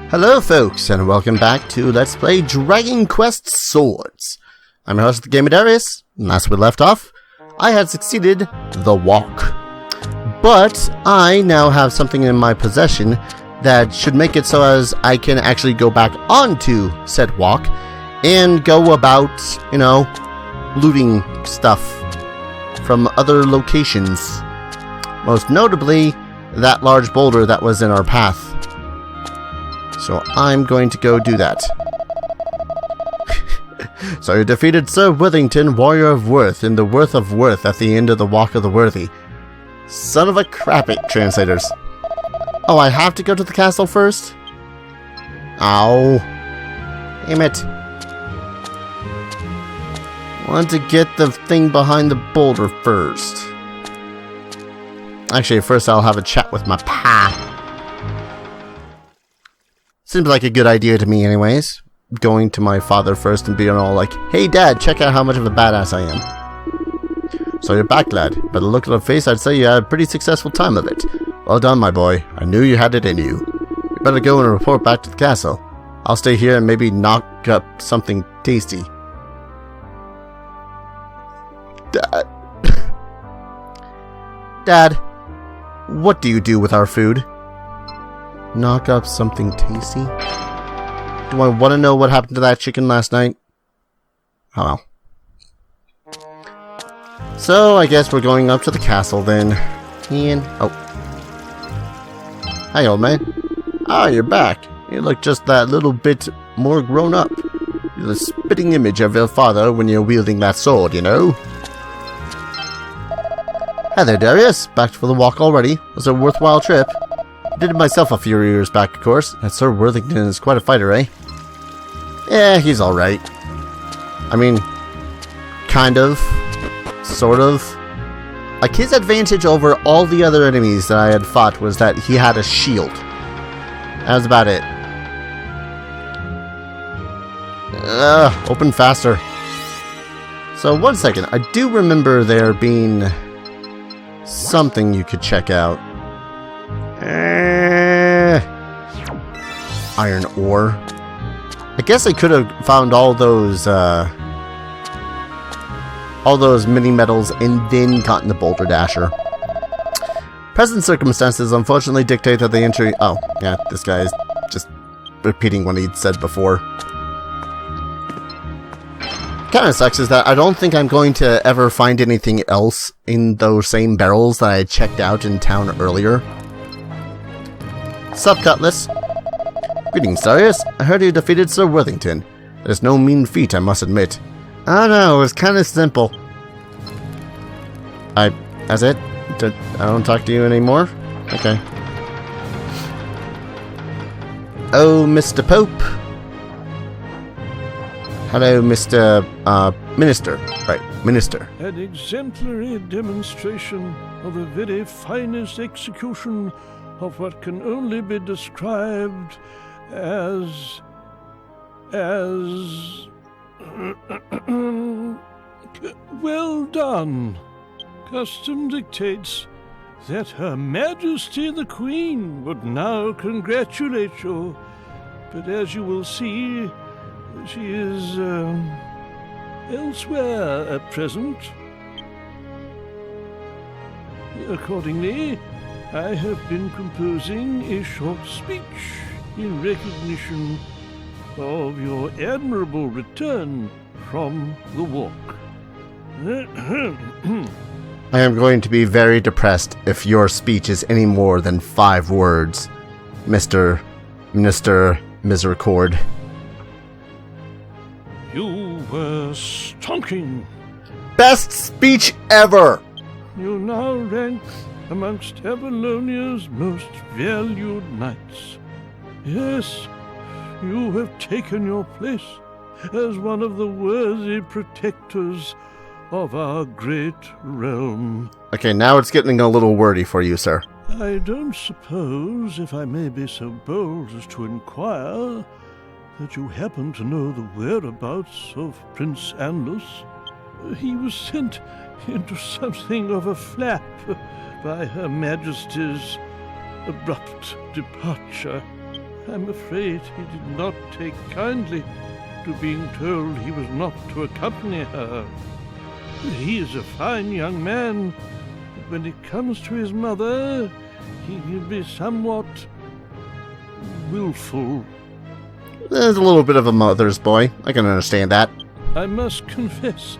Hello folks, and welcome back to Let's Play Dragon Quest Swords. I'm your host of the game, Darius, and last we left off, I had succeeded the walk. But I now have something in my possession that should make it so as I can actually go back onto said walk and go about, you know, looting stuff from other locations. Most notably, that large boulder that was in our path. So I'm going to go do that. So you defeated Sir Withington, Warrior of Worth, in the Worth of Worth at the end of the Walk of the Worthy. Son of a crap it, translators. Oh, I have to go to the castle first? Ow. Damn it. Want to get the thing behind the boulder first. Actually, first I'll have a chat with my pa. Seems like a good idea to me anyways. Going to my father first and being all like, "Hey dad, check out how much of a badass I am." "So you're back, lad. By the look of the face, I'd say you had a pretty successful time of it. Well done, my boy. I knew you had it in you. You better go and report back to the castle. I'll stay here and maybe knock up something tasty." Dad. Dad, what do you do with our food? Knock up something tasty? Do I want to know what happened to that chicken last night? Oh well. So, I guess we're going up to the castle then. And, oh. Hi, old man. Ah, you're back. You look just that little bit more grown up. You're the spitting image of your father when you're wielding that sword, you know? Hi there, Darius. Back for the walk already? Was it a worthwhile trip? I did it myself a few years back, of course. That Sir Worthington is quite a fighter, eh? Yeah, he's alright. I mean, kind of. Sort of. Like, his advantage over all the other enemies that I had fought was that he had a shield. That was about it. Open faster. So, one second. I do remember there being something you could check out. Iron ore. I guess I could have found all those mini metals and then gotten the boulder dasher. Present circumstances unfortunately dictate that the entry. Oh, yeah, this guy is just repeating what he'd said before. Kind of sucks is that I don't think I'm going to ever find anything else in those same barrels that I had checked out in town earlier. Sup, Cutlass? Greetings, Darius. I heard you defeated Sir Worthington. That is no mean feat, I must admit. I don't know, it was kind of simple. That's it? I don't talk to you anymore? Okay. Oh, Mr. Pope. Hello, Mr. Minister. Right, Minister. An exemplary demonstration of the very finest execution of what can only be described as well done. Custom dictates that Her Majesty the Queen would now congratulate you, but as you will see, she is elsewhere at present. Accordingly, I have been composing a short speech in recognition of your admirable return from the walk. I am going to be very depressed if your speech is any more than 5 words, Mr. Minister Misericord. You were stonking. Best speech ever! You now rank amongst Avalonia's most valued knights. Yes, you have taken your place as one of the worthy protectors of our great realm. Okay, now it's getting a little wordy for you, sir. I don't suppose, if I may be so bold as to inquire, that you happen to know the whereabouts of Prince Anlace. He was sent into something of a flap by Her Majesty's abrupt departure. I'm afraid he did not take kindly to being told he was not to accompany her. He is a fine young man, but when it comes to his mother, he can be somewhat willful. There's a little bit of a mother's boy. I can understand that. I must confess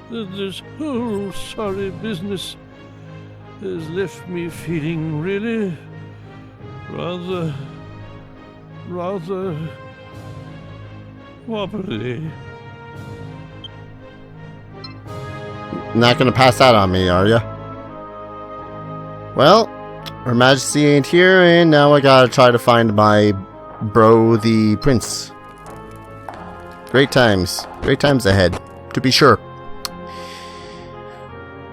that this whole sorry business has left me feeling really rather wobbly. Not gonna pass that on me, are ya? Well, Her Majesty ain't here, and now I gotta try to find my bro, the prince. Great times ahead, to be sure.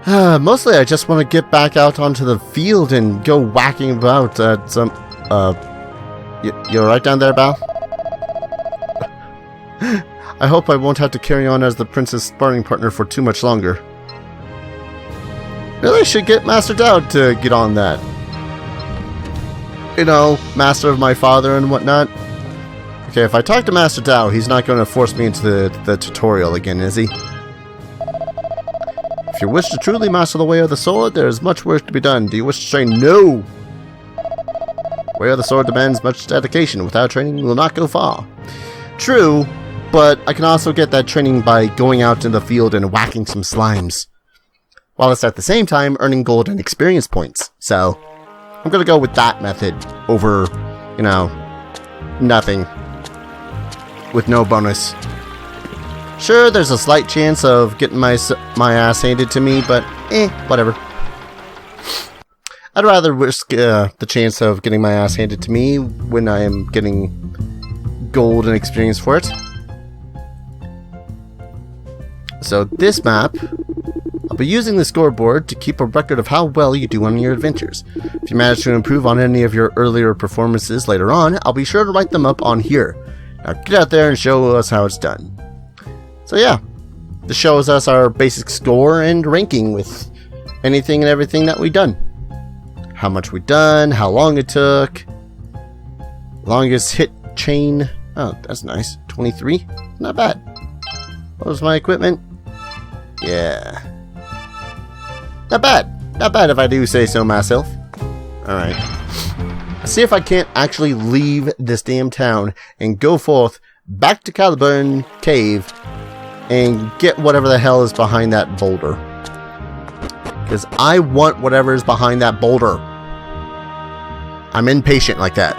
Mostly I just want to get back out onto the field and go whacking about at some, you alright down there, Bal? I hope I won't have to carry on as the prince's sparring partner for too much longer. Really should get Master Dowd to get on that. You know, master of my father and whatnot. Okay, if I talk to Master Dowd, he's not going to force me into the tutorial again, is he? If you wish to truly master the way of the sword, there is much work to be done. Do you wish to train? No! Way of the sword demands much dedication. Without training, you will not go far. True, but I can also get that training by going out in the field and whacking some slimes. While it's at the same time earning gold and experience points. So, I'm gonna go with that method over, you know, nothing. With no bonus. Sure, there's a slight chance of getting my ass handed to me, but whatever. I'd rather risk the chance of getting my ass handed to me when I am getting gold and experience for it. So this map, I'll be using the scoreboard to keep a record of how well you do on your adventures. If you manage to improve on any of your earlier performances later on, I'll be sure to write them up on here. Now get out there and show us how it's done. So yeah, this shows us our basic score and ranking with anything and everything that we've done. How much we've done, how long it took, longest hit chain. Oh, that's nice. 23? Not bad. What was my equipment? Yeah. Not bad. Not bad if I do say so myself. Alright. Let's see if I can't actually leave this damn town and go forth back to Galantyne Cave and get whatever the hell is behind that boulder. Because I want whatever is behind that boulder. I'm impatient like that.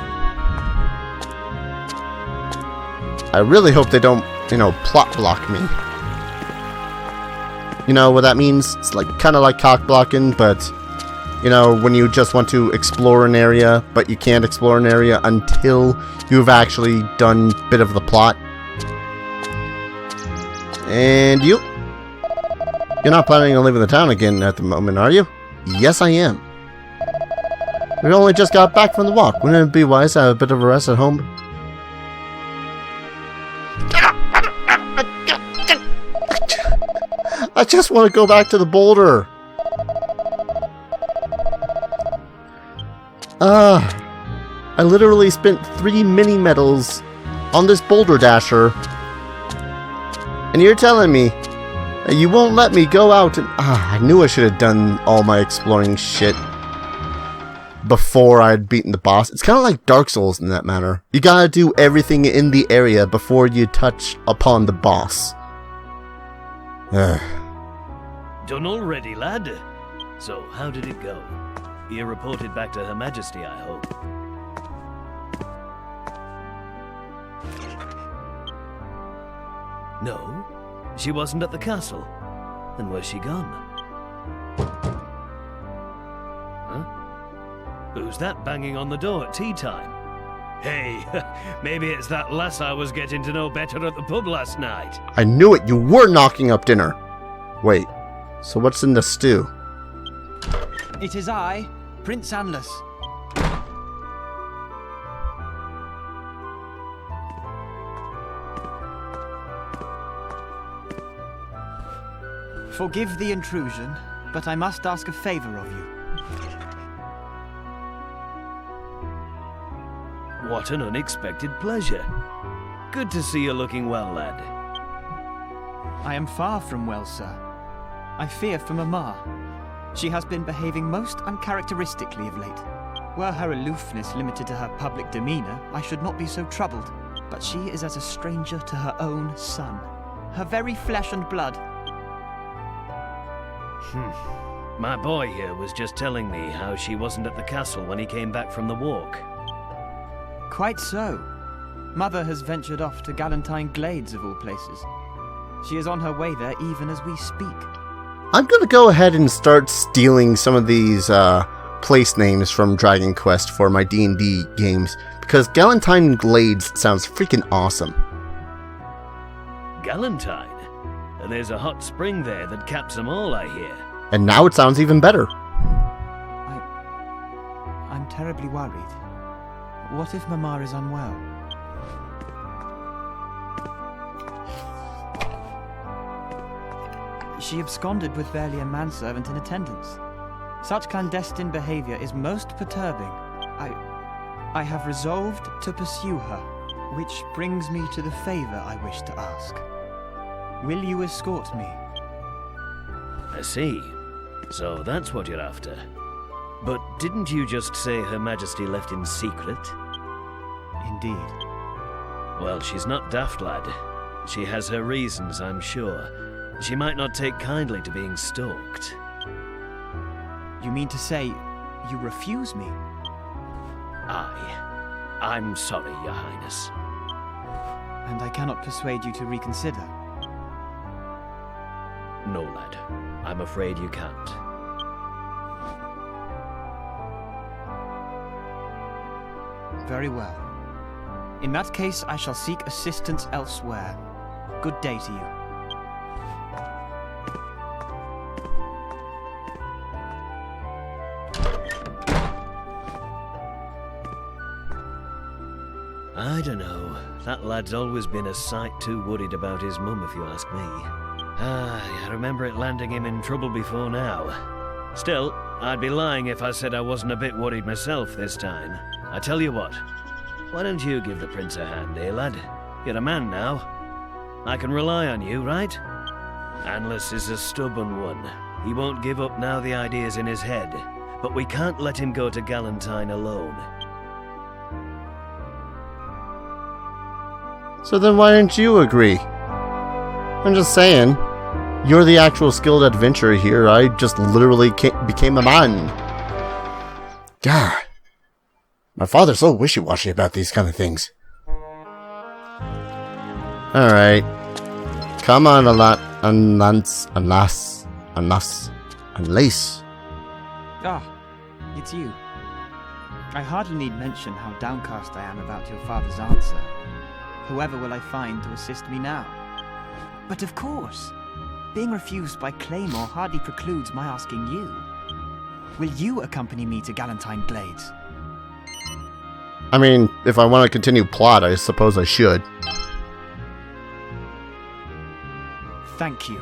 I really hope they don't, you know, plot block me. You know what that means? It's like kind of like cock blocking, but you know, when you just want to explore an area, but you can't explore an area until you've actually done a bit of the plot. And you're not planning on leaving the town again at the moment, are you? Yes, I am. We only just got back from the walk. Wouldn't it be wise to have a bit of a rest at home? I just want to go back to the boulder. I literally spent 3 mini medals on this boulder dasher. And you're telling me that you won't let me go out and... I knew I should have done all my exploring shit before I had beaten the boss. It's kind of like Dark Souls in that manner. You gotta do everything in the area before you touch upon the boss. Done already, lad? So, how did it go? You reported back to Her Majesty, I hope. No? She wasn't at the castle? Then where's she gone? Huh? Who's that banging on the door at tea time? Hey, maybe it's that lass I was getting to know better at the pub last night. I knew it! You were knocking up dinner! Wait, so what's in the stew? It is I, Prince Anlace. Forgive the intrusion, but I must ask a favor of you. What an unexpected pleasure. Good to see you looking well, lad. I am far from well, sir. I fear for Mama. She has been behaving most uncharacteristically of late. Were her aloofness limited to her public demeanour, I should not be so troubled. But she is as a stranger to her own son. Her very flesh and blood. My boy here was just telling me how she wasn't at the castle when he came back from the walk. Quite so. Mother has ventured off to Galantyne Glades, of all places. She is on her way there even as we speak. I'm gonna go ahead and start stealing some of these place names from Dragon Quest for my D&D games, because Galantyne Glades sounds freaking awesome. Galantyne? There's a hot spring there that caps them all, I hear. And now it sounds even better. I'm terribly worried. What if Mama is unwell? She absconded with barely a manservant in attendance. Such clandestine behavior is most perturbing. I have resolved to pursue her, which brings me to the favor I wish to ask. Will you escort me? I see. So that's what you're after. But didn't you just say Her Majesty left in secret? Indeed. Well, she's not daft, lad. She has her reasons, I'm sure. She might not take kindly to being stalked. You mean to say you refuse me? I'm sorry, Your Highness. And I cannot persuade you to reconsider. No, lad. I'm afraid you can't. Very well. In that case, I shall seek assistance elsewhere. Good day to you. I don't know. That lad's always been a sight too worried about his mum, if you ask me. I remember it landing him in trouble before now. Still, I'd be lying if I said I wasn't a bit worried myself this time. I tell you what, why don't you give the prince a hand, eh, lad? You're a man now. I can rely on you, right? Anlace is a stubborn one. He won't give up now the idea's in his head. But we can't let him go to Galantyne alone. So then why don't you agree? I'm just saying, you're the actual skilled adventurer here. I just literally became a man. God, my father's so wishy-washy about these kind of things. Alright. Come on, Anlace. Ah, it's you. I hardly need mention how downcast I am about your father's answer. Whoever will I find to assist me now? But of course, being refused by Claymore hardly precludes my asking you. Will you accompany me to Galantyne Glades? I mean, if I want to continue plot, I suppose I should. Thank you.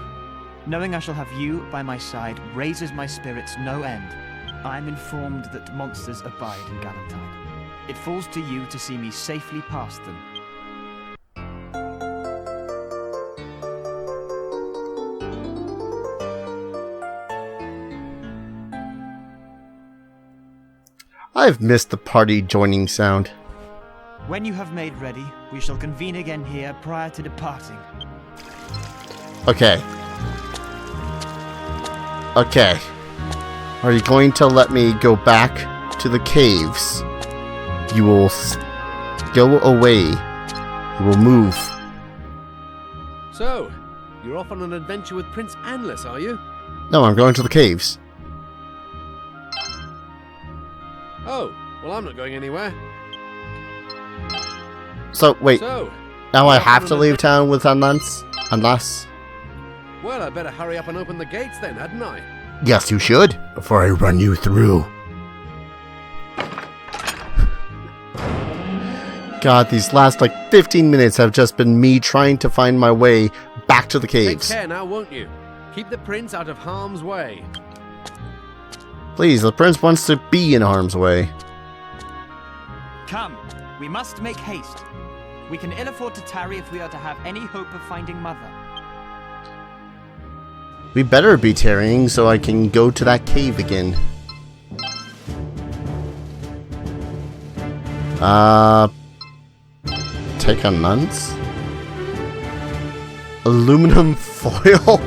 Knowing I shall have you by my side raises my spirits no end. I am informed that monsters abide in Galantyne. It falls to you to see me safely past them. I've missed the party joining sound. When you have made ready, we shall convene again here prior to departing. Okay. Okay. Are you going to let me go back to the caves? You will go away. You will move. So, you're off on an adventure with Prince Anlace, are you? No, I'm going to the caves. Oh, well, I'm not going anywhere. So, wait. So, Now I have to leave town with Anlace? well, I better hurry up and open the gates then, hadn't I? Yes, you should, before I run you through. God, these last, 15 minutes have just been me trying to find my way back to the caves. Take care now, won't you? Keep the prince out of harm's way. Please, the prince wants to be in harm's way. Come, We must make haste. We can ill afford to tarry if we are to have any hope of finding Mother. We better be tarrying so I can go to that cave again. Take on nuns? Aluminum foil?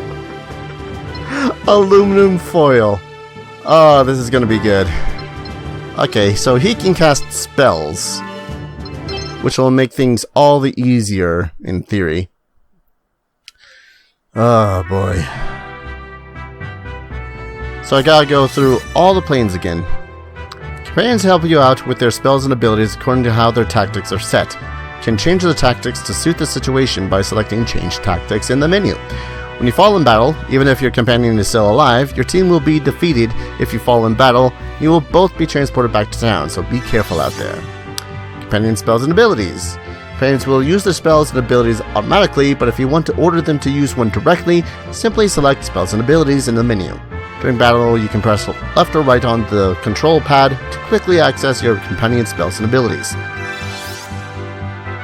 Aluminum foil. Oh, this is gonna be good. Okay, so he can cast spells, which will make things all the easier, in theory. Oh, boy. So I gotta go through all the planes again. Companions help you out with their spells and abilities according to how their tactics are set. You can change the tactics to suit the situation by selecting Change Tactics in the menu. When you fall in battle, even if your companion is still alive, your team will be defeated. If you fall in battle, you will both be transported back to town, so be careful out there. Companion spells and abilities. Companions will use their spells and abilities automatically, but if you want to order them to use one directly, simply select Spells and Abilities in the menu. During battle, you can press left or right on the control pad to quickly access your companion spells and abilities.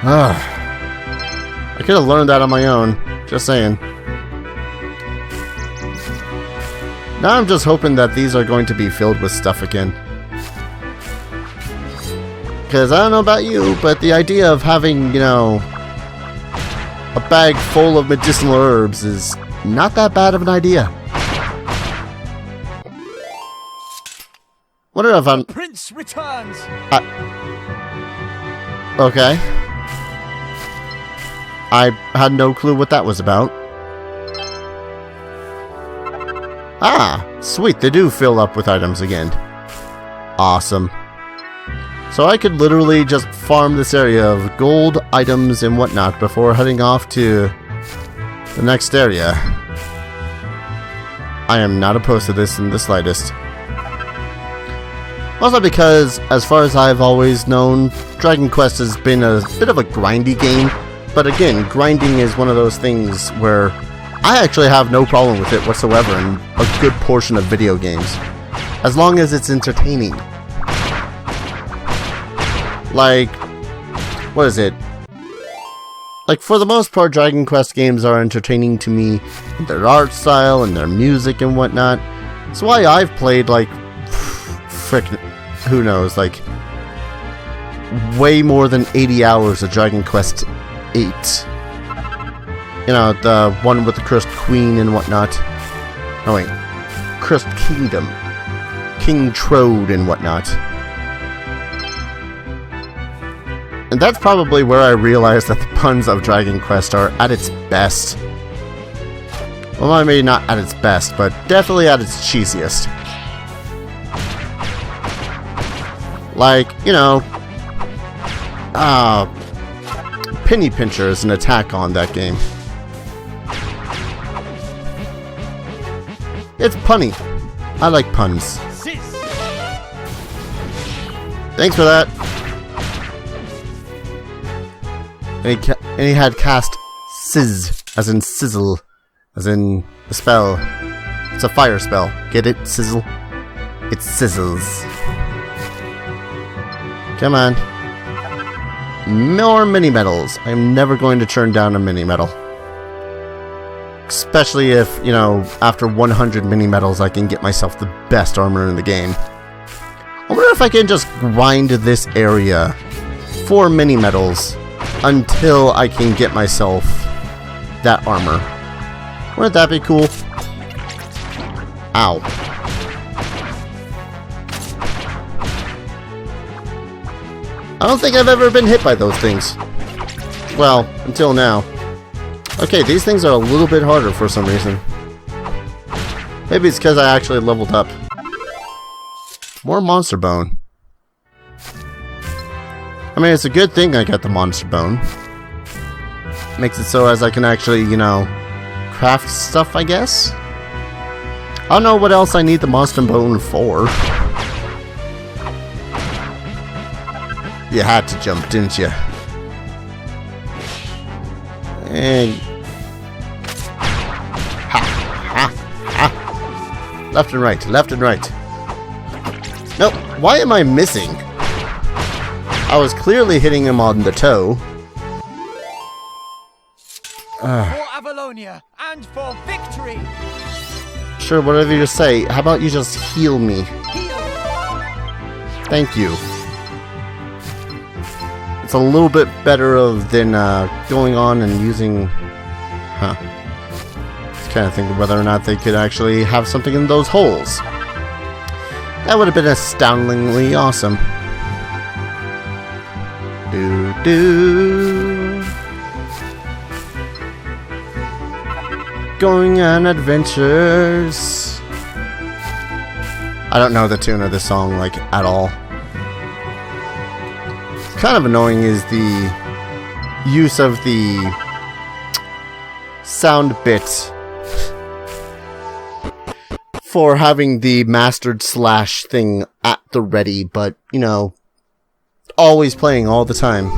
I could have learned that on my own, just saying. Now I'm just hoping that these are going to be filled with stuff again. Because I don't know about you, but the idea of having, you know, a bag full of medicinal herbs is not that bad of an idea. Wonder if I'm... Prince returns! Okay. I had no clue what that was about. Ah, sweet, they do fill up with items again. Awesome. So I could literally just farm this area of gold, items, and whatnot before heading off to the next area. I am not opposed to this in the slightest. Also because, as far as I've always known, Dragon Quest has been a bit of a grindy game. But again, grinding is one of those things where I actually have no problem with it whatsoever in a good portion of video games. As long as it's entertaining. Like, what is it? Like, for the most part, Dragon Quest games are entertaining to me in their art style and their music and whatnot. That's why I've played, like, frickin', who knows, like, way more than 80 hours of Dragon Quest 8. You know, the one with the Cursed Queen and whatnot. Oh wait, Cursed Kingdom. King Trode and whatnot. And that's probably where I realized that the puns of Dragon Quest are at its best. Well, maybe not at its best, but definitely at its cheesiest. Like, you know, Penny Pincher is an attack on that game. It's punny. I like puns. Thanks for that. And he had cast Sizz, as in sizzle, as in the spell. It's a fire spell. Get it? Sizzle? It sizzles. Come on. More mini medals. I'm never going to turn down a mini medal. Especially if, you know, after 100 mini medals I can get myself the best armor in the game. I wonder if I can just grind this area for mini medals until I can get myself that armor. Wouldn't that be cool? Ow. I don't think I've ever been hit by those things. Well, until now. Okay, these things are a little bit harder for some reason. Maybe it's because I actually leveled up. More monster bone. I mean, it's a good thing I got the monster bone. Makes it so as I can actually, you know, craft stuff, I guess? I don't know what else I need the monster bone for. You had to jump, didn't you? And ha, ha, ha. Left and right, left and right. Nope, why am I missing? I I was clearly hitting him on the toe. For Avalonia and for victory! Sure, whatever you say. How about you just heal me? Heal! Thank you. It's a little bit better than going on and using... Huh. Just kind of thinking whether or not they could actually have something in those holes. That would have been astoundingly awesome. Going on adventures. I don't know the tune of this song, like, at all. Kind of annoying is the use of the sound bit for having the mastered slash thing at the ready, but, you know, always playing all the time.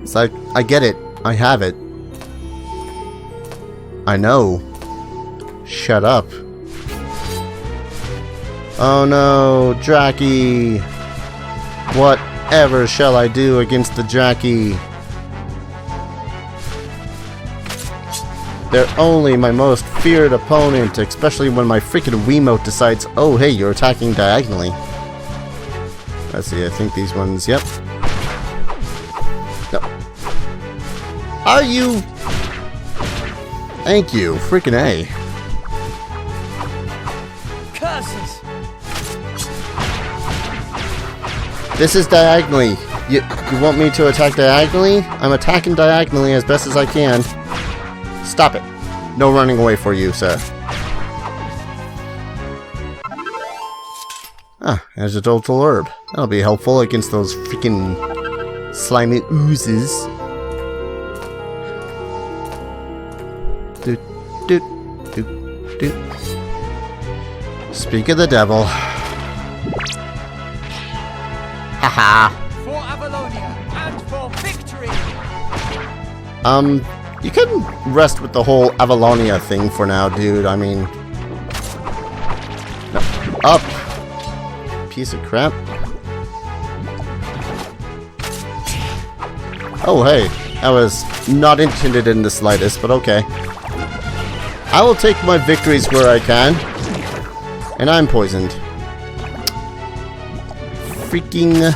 It's like, I get it. I have it. I know. Shut up. Oh no, Draki. Whatever shall I do against the Draki? They're only my most feared opponent, especially when my freaking Wiimote decides, oh hey, you're attacking diagonally. Let's see, I think these ones, yep. No. Are you... Thank you, freaking A. Curses! This is diagonally. You want me to attack diagonally? I'm attacking diagonally as best as I can. Stop it. No running away for you, sir. Ah, there's a total herb. That'll be helpful against those freaking slimy oozes. Doot, doot, doot, doot. Speak of the devil. Haha. For Avalonia and for victory! You can rest with the whole Avalonia thing for now, dude. I mean... No. Up! Piece of crap. Oh, hey. That was not intended in the slightest, but okay. I will take my victories where I can. And I'm poisoned. Freaking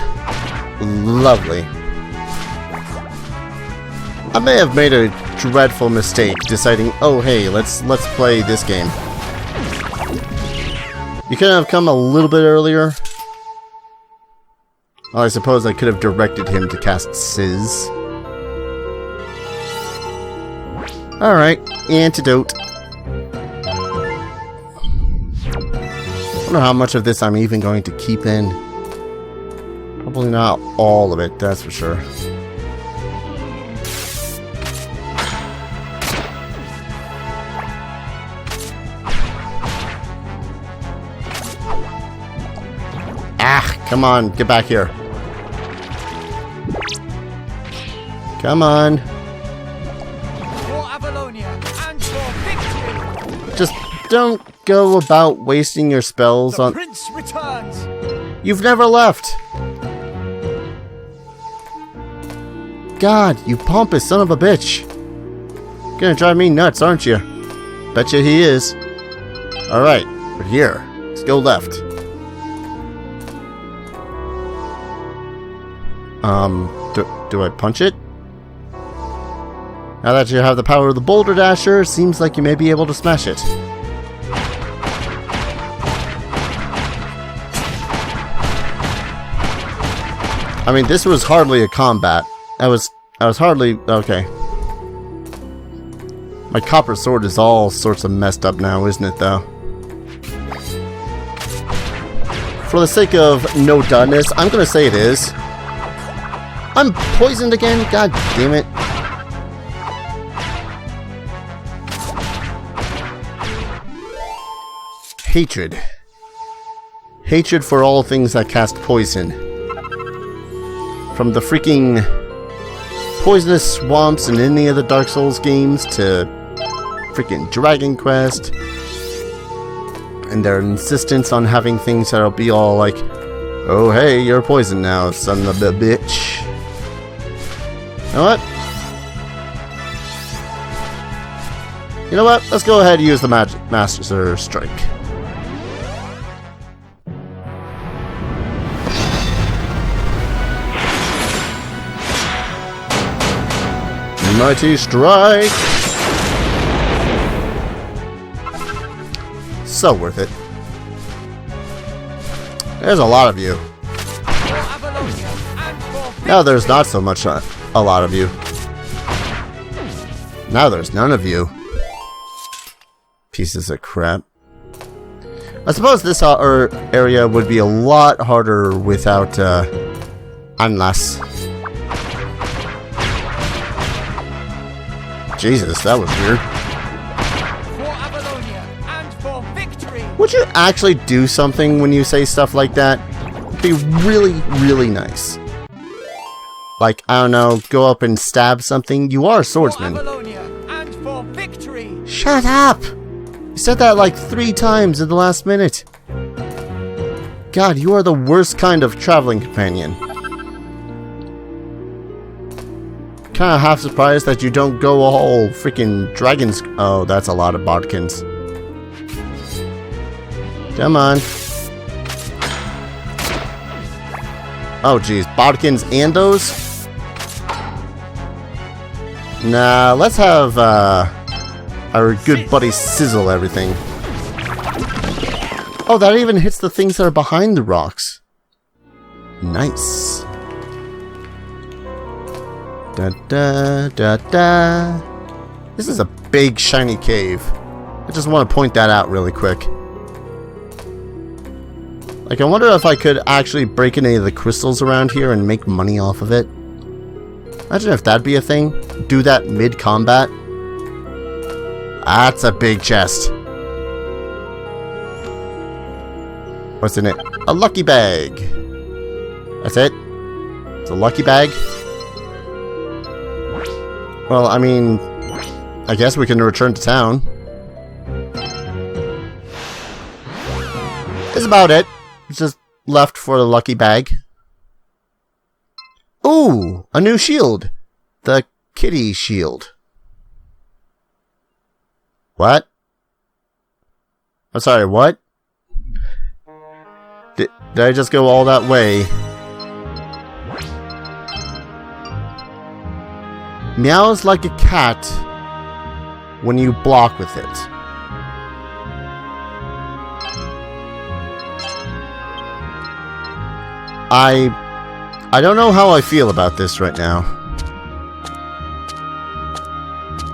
lovely. I may have made a dreadful mistake deciding, oh hey, let's play this game. You couldn't have come a little bit earlier. Well, I suppose I could have directed him to cast Sizz. Alright, antidote. I wonder how much of this I'm even going to keep in. Probably not all of it, that's for sure. Ah, come on, get back here. Come on. For Avalonia and for victory! Just don't go about wasting your spells The on... prince returns! You've never left! God, you pompous son of a bitch! Gonna drive me nuts, aren't you? Betcha he is. Alright, we're here. Let's go left. Do I punch it? Now that you have the power of the boulder dasher, seems like you may be able to smash it. I mean, this was hardly a combat. I was hardly... Okay. My copper sword is all sorts of messed up now, isn't it, though? For the sake of no doneness, I'm gonna say it is. I'm poisoned again? God damn it. Hatred. Hatred for all things that cast poison. From the freaking poisonous swamps in any of the Dark Souls games to freaking Dragon Quest and their insistence on having things that'll be all like, Oh, hey, you're poisoned now, son of a bitch. You know what? You know what? Let's go ahead and use the Master Strike. Mighty Strike! So worth it. There's a lot of you. Now there's not so much a lot of you. Now there's none of you. Pieces of crap. I suppose this area would be a lot harder without Anlace. Jesus, that was weird. For Avalonia and for victory. Would you actually do something when you say stuff like that? It'd be really, really nice. Like, I don't know, go up and stab something. You are a swordsman. For Avalonia and for victory. Shut up! You said that like 3 times in the last minute. God, you are the worst kind of traveling companion. Kinda half surprised that you don't go all freaking dragons. Oh, that's a lot of bodkins. Come on. Oh, geez. Bodkins and those? Nah, let's have our good buddy sizzle everything. Oh, that even hits the things that are behind the rocks. Nice. Da da da da. This is a big shiny cave. I just want to point that out really quick. Like, I wonder if I could actually break any of the crystals around here and make money off of it. Imagine if that'd be a thing. Do that mid-combat. That's a big chest. What's in it? A lucky bag. That's it? It's a lucky bag? Well, I mean, I guess we can return to town. That's about it. It's just left for the lucky bag. Ooh, a new shield. The kitty shield. What? I'm sorry, what? Did I just go all that way? Meows like a cat when you block with it. I don't know how I feel about this right now.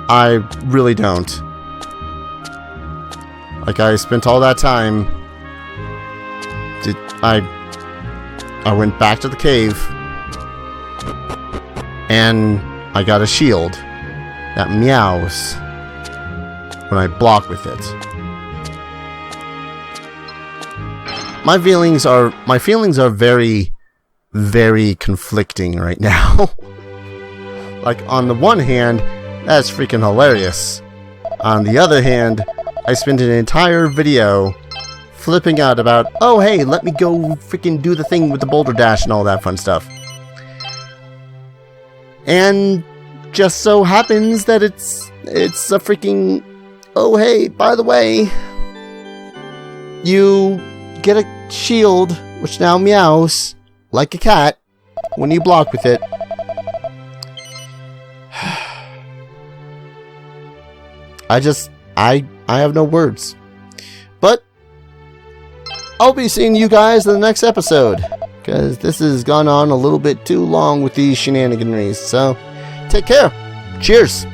I really don't. Like, I spent all that time. I went back to the cave. And I got a shield that meows when I block with it. My feelings are very, very conflicting right now. Like, on the one hand, that's freaking hilarious. On the other hand, I spent an entire video flipping out about, oh hey, let me go freaking do the thing with the boulder dash and all that fun stuff. And just so happens that it's a freaking, oh hey, by the way, you get a shield which now meows like a cat when you block with it. I have no words. But I'll be seeing you guys in the next episode, because this has gone on a little bit too long with these shenanigans. So take care. Cheers.